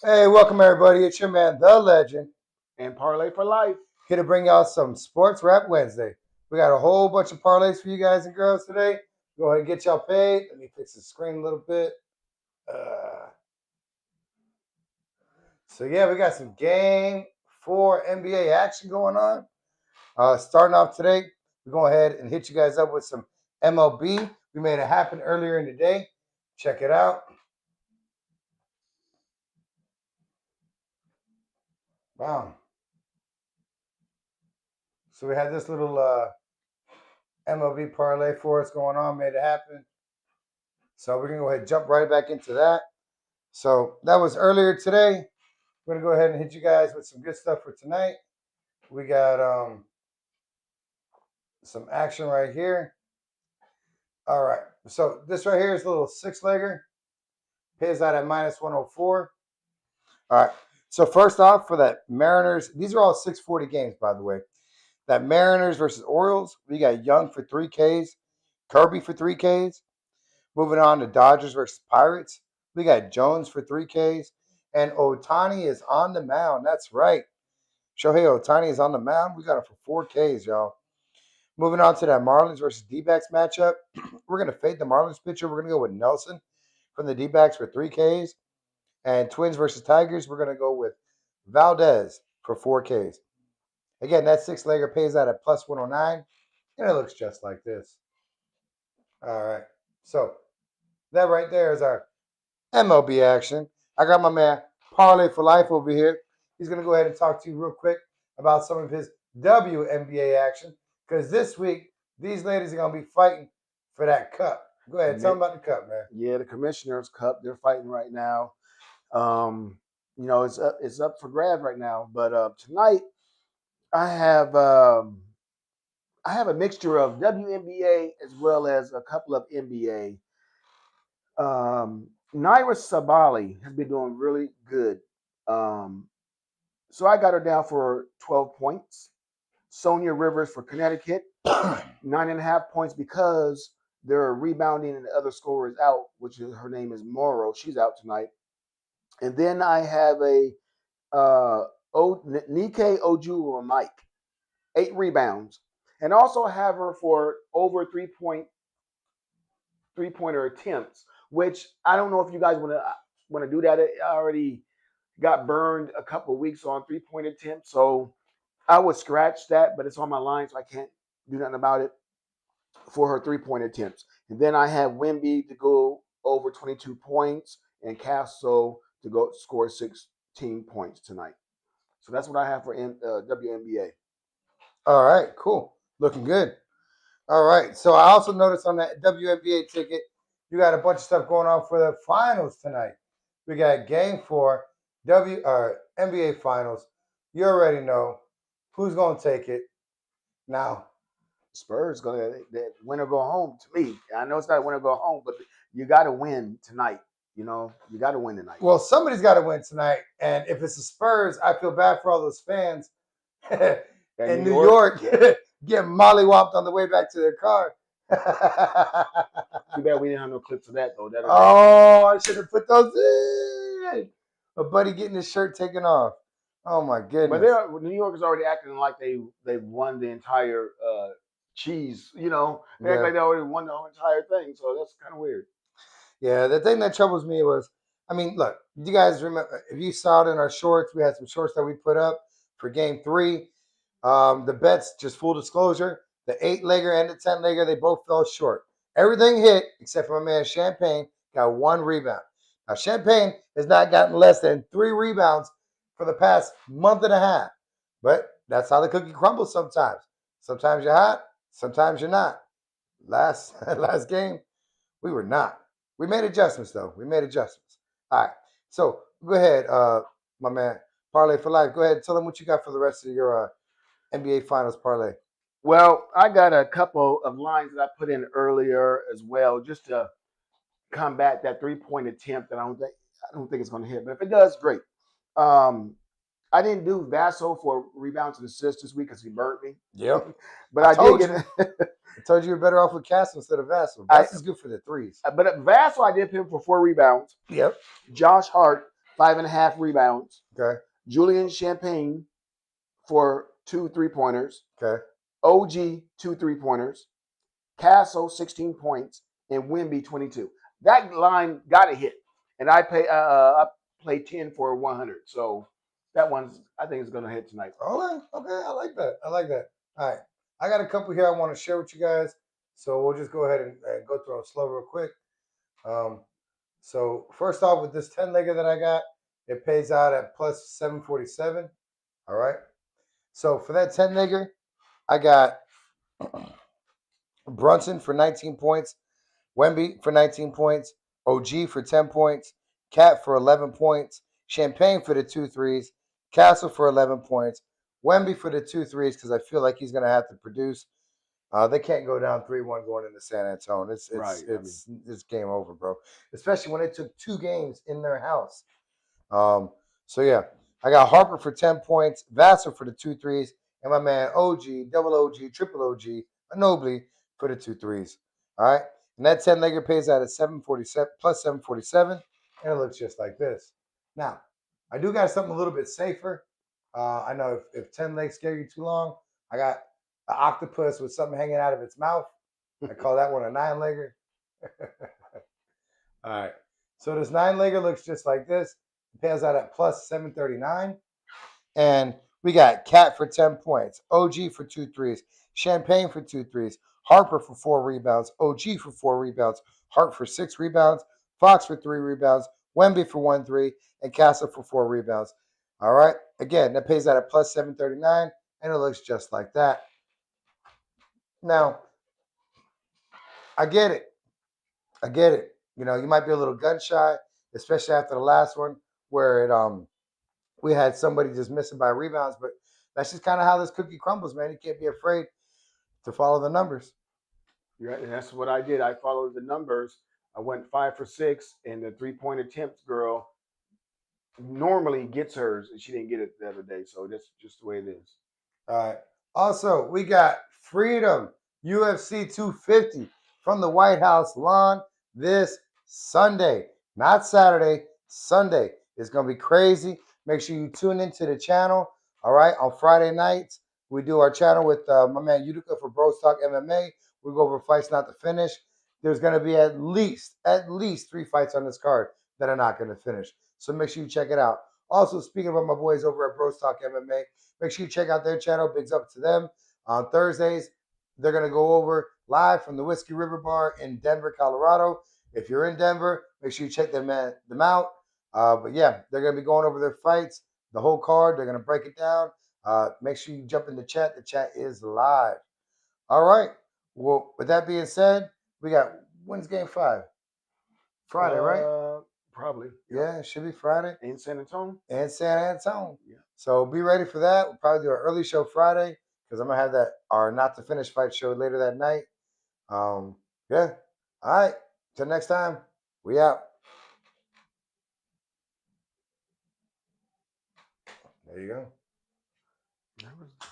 Hey, welcome everybody. It's your man, the legend, And parlay for life. here to bring y'all some Sports Rap Wednesday. We got a whole bunch of parlays for you guys and girls today. Go ahead and get y'all paid. Let me fix the screen a little bit. Uh, so we got some Game 4 NBA action going on. Starting off today, we're going ahead and hit you guys up with some MLB. We made it happen earlier in the day. Check it out. Wow. So we had this little MLB parlay for us going on. Made it happen. So we're gonna go ahead and jump right back into that. So that was earlier today. We're gonna go ahead and hit you guys with some good stuff for tonight. We got some action right here. All right. So this right here is a little six-legger. Pays out at minus 104. All right. So first off, for that Mariners, these are all 640 games, by the way. That Mariners versus Orioles, we got Young for 3Ks, Kirby for 3Ks. Moving on to Dodgers versus Pirates, we got Jones for 3Ks, and Ohtani is on the mound. That's right. Shohei Ohtani is on the mound. We got him for 4Ks, y'all. Moving on to that Marlins versus D-backs matchup, we're going to fade the Marlins pitcher. We're going to go with Nelson from the D-backs for 3Ks. And Twins versus Tigers, we're going to go with Valdez for 4Ks. Again, that six-legger pays out at plus 109, and it looks just like this. All right. So that right there is our MLB action. I got my man Parlay for Life over here. He's going to go ahead and talk to you real quick about some of his WNBA action because this week these ladies are going to be fighting for that cup. Go ahead, tell them about the cup, man. Yeah, the Commissioner's Cup. They're fighting right now. It's up for grabs right now. But tonight I have a mixture of WNBA as well as a couple of NBA. Naira Sabali has been doing really good. So I got her down for 12 points. Sonia Rivers for Connecticut, 9.5 points because they're rebounding and the other scorer is out, which is her name is Morrow. She's out tonight. And then I have a Nike Oju Mike, 8 rebounds. And also have her for over three-pointer attempts, which I don't know if you guys want to do that. I already got burned a couple of weeks on 3-point attempts, so I would scratch that, but it's on my line, so I can't do nothing about it for her 3-point attempts. And then I have Wemby to go over 22 points and Castle to go score 16 points tonight. So that's what I have for WNBA. All right, cool. Looking good. All right. So I also noticed on that WNBA ticket, you got a bunch of stuff going on for the finals tonight. We got Game 4 NBA Finals. You already know who's going to take it. Now, Spurs gonna win or go home to me. I know it's not win or go home, but you got to win tonight. You got to win tonight. well, somebody's got to win tonight. And if it's the Spurs, I feel bad for all those fans in New York getting mollywopped on the way back to their car. Too bad we didn't have no clips of that though. I should have put those in. A buddy getting his shirt taken off. Oh my goodness! But New York is already acting like they've won the entire cheese. They act like they already won the whole entire thing. So that's kind of weird. Yeah, the thing that troubles me was, I mean, look, you guys remember if you saw it in our shorts, we had some shorts that we put up for Game 3. The bets, just full disclosure, the 8-legger and the 10-legger, they both fell short. Everything hit except for my man Champagne got 1 rebound. Now Champagne has not gotten less than 3 rebounds for the past month and a half. But that's how the cookie crumbles sometimes. Sometimes you're hot, sometimes you're not. Last game, we were not. We made adjustments though. We made adjustments. All right. So go ahead, my man, Parlay for Life. Go ahead and tell them what you got for the rest of your NBA Finals parlay. Well, I got a couple of lines that I put in earlier as well, just to combat that 3-point attempt that I don't think it's going to hit. But if it does, great. I didn't do Vassal for rebounds and assists this week because he burnt me. Yep. But I did get I told you you're better off with Castle instead of Vassal. Vassal's good for the threes. But Vassal, I did pick him for 4 rebounds. Yep. Josh Hart 5.5 rebounds. Okay. Julian Champagne for 2 3-pointers. Okay. OG 2 3-pointers. Castle 16 points and Wemby 22. That line got a hit, and I play 10 for 100. So that one's I think is going to hit tonight. Okay. Okay. I like that. I like that. All right. I got a couple here I want to share with you guys. So we'll just go ahead and go through them slow real quick. So first off, with this 10-legger that I got, it pays out at plus 747. All right. So for that 10-legger, I got Brunson for 19 points, Wemby for 19 points, OG for 10 points, Cat for 11 points, Champagne for the 2 threes, Castle for 11 points, Wemby for the 2 threes because I feel like he's going to have to produce. They can't go down 3-1 going into San Antonio. It's game over, bro. Especially when they took 2 games in their house. So yeah, I got Harper for 10 points, Vassar for the 2 threes, and my man OG, double OG, triple OG, Anobly for the 2 threes. All right, and that 10-legger pays out at 747 plus 747, and it looks just like this. Now, I do got something a little bit safer. I know if 10 legs scare you too long, I got an octopus with something hanging out of its mouth. I call that one a 9-legger. All right. So this 9-legger looks just like this. It pays out at plus 739. And we got Cat for 10 points, OG for 2 threes, Champagne for 2 threes, Harper for 4 rebounds, OG for 4 rebounds, Hart for 6 rebounds, Fox for 3 rebounds, Wemby for 1 3, and Castle for 4 rebounds. All right. Again, that pays out at plus 739, and it looks just like that. Now, I get it. I get it. You know, you might be a little gun shy, especially after the last one where we had somebody just missing by rebounds, but that's just kind of how this cookie crumbles, man. You can't be afraid to follow the numbers. Yeah, and that's what I did. I followed the numbers. I went 5 for 6, and the 3-point attempts girl normally gets hers, and she didn't get it the other day. So that's just the way it is. All right. Also, we got Freedom UFC 250 from the White House lawn this Sunday. Not Saturday, Sunday. It's going to be crazy. Make sure you tune into the channel. All right. On Friday nights, we do our channel with my man Utica for Bros Talk MMA. We go over fights not to finish. There's going to be at least 3 fights on this card that are not going to finish. So make sure you check it out. Also, speaking about my boys over at Bros Talk MMA, make sure you check out their channel. Bigs up to them. On Thursdays, they're going to go over live from the Whiskey River Bar in Denver, Colorado. If you're in Denver, make sure you check them out. But yeah, they're going to be going over their fights, the whole card. They're going to break it down. Make sure you jump in the chat. The chat is live. All right. Well, with that being said, we got when's game 5? Friday, right? Probably. Yeah, it should be Friday. In San Antonio? And San Antonio. Yeah. So be ready for that. We'll probably do an early show Friday because I'm going to have our not to finish fight show later that night. Yeah. All right. Till next time, we out. There you go.